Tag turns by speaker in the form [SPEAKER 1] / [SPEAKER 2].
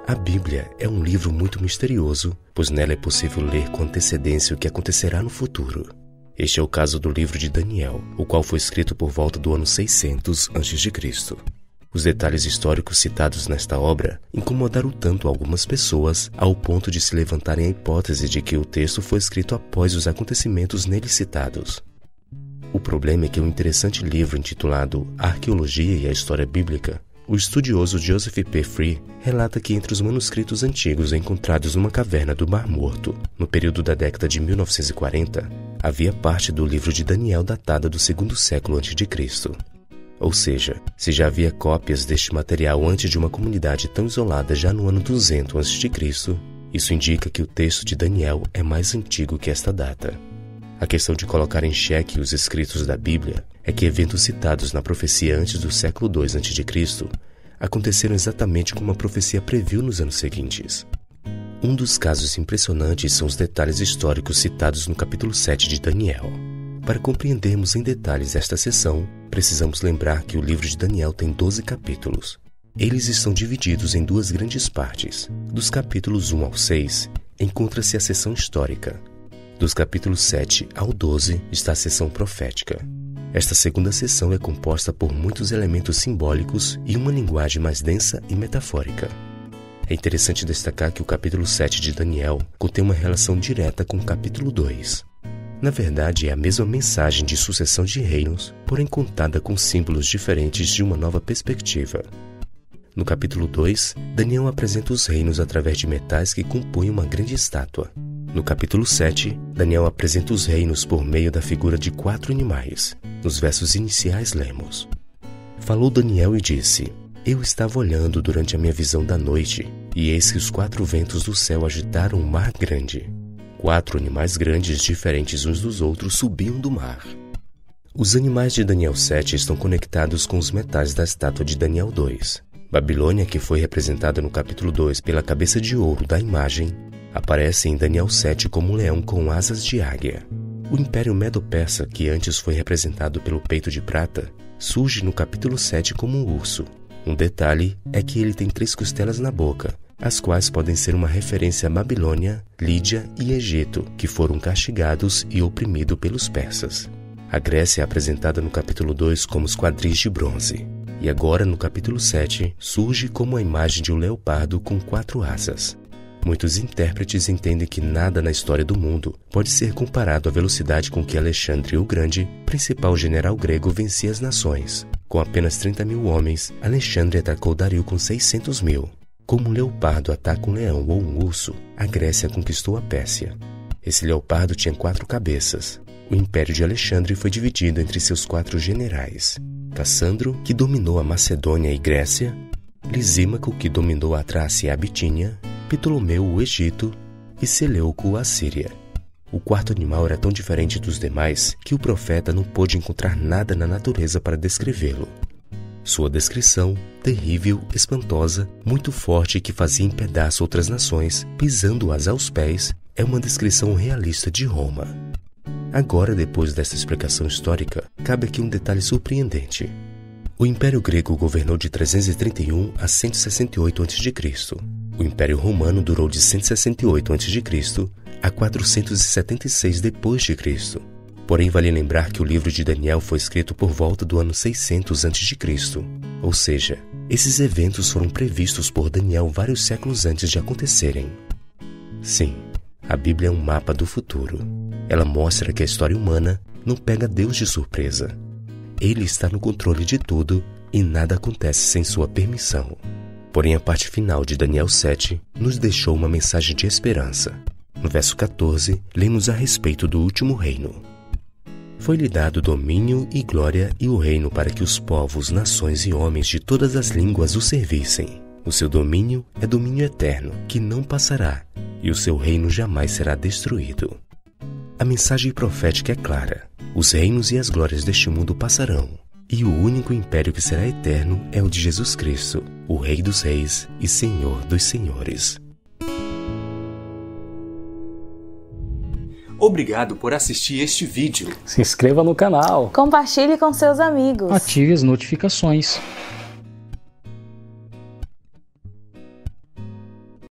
[SPEAKER 1] A Bíblia é um livro muito misterioso, pois nela é possível ler com antecedência o que acontecerá no futuro. Este é o caso do livro de Daniel, o qual foi escrito por volta do ano 600 a.C. Os detalhes históricos citados nesta obra incomodaram tanto algumas pessoas ao ponto de se levantarem a hipótese de que o texto foi escrito após os acontecimentos nele citados. O problema é que o interessante livro intitulado Arqueologia e a História Bíblica, o estudioso Joseph P. Free relata que entre os manuscritos antigos encontrados numa caverna do Mar Morto, no período da década de 1940, havia parte do livro de Daniel datada do segundo século a.C. Ou seja, se já havia cópias deste material antes de uma comunidade tão isolada já no ano 200 a.C., isso indica que o texto de Daniel é mais antigo que esta data. A questão de colocar em xeque os escritos da Bíblia é que eventos citados na profecia antes do século II a.C. aconteceram exatamente como a profecia previu nos anos seguintes. Um dos casos impressionantes são os detalhes históricos citados no capítulo 7 de Daniel. Para compreendermos em detalhes esta seção, precisamos lembrar que o livro de Daniel tem 12 capítulos. Eles estão divididos em duas grandes partes. Dos capítulos 1 ao 6, encontra-se a seção histórica. Dos capítulos 7 ao 12 está a seção profética. Esta segunda seção é composta por muitos elementos simbólicos e uma linguagem mais densa e metafórica. É interessante destacar que o capítulo 7 de Daniel contém uma relação direta com o capítulo 2. Na verdade, é a mesma mensagem de sucessão de reinos, porém contada com símbolos diferentes de uma nova perspectiva. No capítulo 2, Daniel apresenta os reinos através de metais que compõem uma grande estátua. No capítulo 7, Daniel apresenta os reinos por meio da figura de 4 animais. Nos versos iniciais lemos: Falou Daniel e disse: Eu estava olhando durante a minha visão da noite, e eis que os 4 ventos do céu agitaram um mar grande. 4 animais grandes diferentes uns dos outros subiam do mar. Os animais de Daniel 7 estão conectados com os metais da estátua de Daniel 2. Babilônia, que foi representada no capítulo 2 pela cabeça de ouro da imagem, aparece em Daniel 7 como um leão com asas de águia. O Império Medo-Persa, que antes foi representado pelo peito de prata, surge no capítulo 7 como um urso. Um detalhe é que ele tem 3 costelas na boca, as quais podem ser uma referência a Babilônia, Lídia e Egito, que foram castigados e oprimidos pelos persas. A Grécia é apresentada no capítulo 2 como os quadris de bronze, e agora no capítulo 7 surge como a imagem de um leopardo com 4 asas. Muitos intérpretes entendem que nada na história do mundo pode ser comparado à velocidade com que Alexandre o Grande, principal general grego, vencia as nações. Com apenas 30.000 homens, Alexandre atacou Dario com 600.000. Como um leopardo ataca um leão ou um urso, a Grécia conquistou a Pérsia. Esse leopardo tinha 4 cabeças. O império de Alexandre foi dividido entre seus 4 generais: Cassandro, que dominou a Macedônia e Grécia; Lisímaco, que dominou a Trácia e a Bitínia; Ptolomeu o Egito e Seleuco a Síria. O 4º animal era tão diferente dos demais que o profeta não pôde encontrar nada na natureza para descrevê-lo. Sua descrição, terrível, espantosa, muito forte e que fazia em pedaço outras nações, pisando-as aos pés, é uma descrição realista de Roma. Agora, depois desta explicação histórica, cabe aqui um detalhe surpreendente. O Império Grego governou de 331 a 168 a.C. O Império Romano durou de 168 a.C. a 476 d.C. Porém, vale lembrar que o livro de Daniel foi escrito por volta do ano 600 a.C. Ou seja, esses eventos foram previstos por Daniel vários séculos antes de acontecerem. Sim, a Bíblia é um mapa do futuro. Ela mostra que a história humana não pega Deus de surpresa. Ele está no controle de tudo e nada acontece sem sua permissão. Porém, a parte final de Daniel 7 nos deixou uma mensagem de esperança. No verso 14, lemos a respeito do último reino. Foi-lhe dado domínio e glória e o reino para que os povos, nações e homens de todas as línguas o servissem. O seu domínio é domínio eterno, que não passará, e o seu reino jamais será destruído. A mensagem profética é clara. Os reinos e as glórias deste mundo passarão, e o único império que será eterno é o de Jesus Cristo, o Rei dos Reis e Senhor dos Senhores.
[SPEAKER 2] Obrigado por assistir este vídeo.
[SPEAKER 3] Se inscreva no canal.
[SPEAKER 4] Compartilhe com seus amigos.
[SPEAKER 3] Ative as notificações.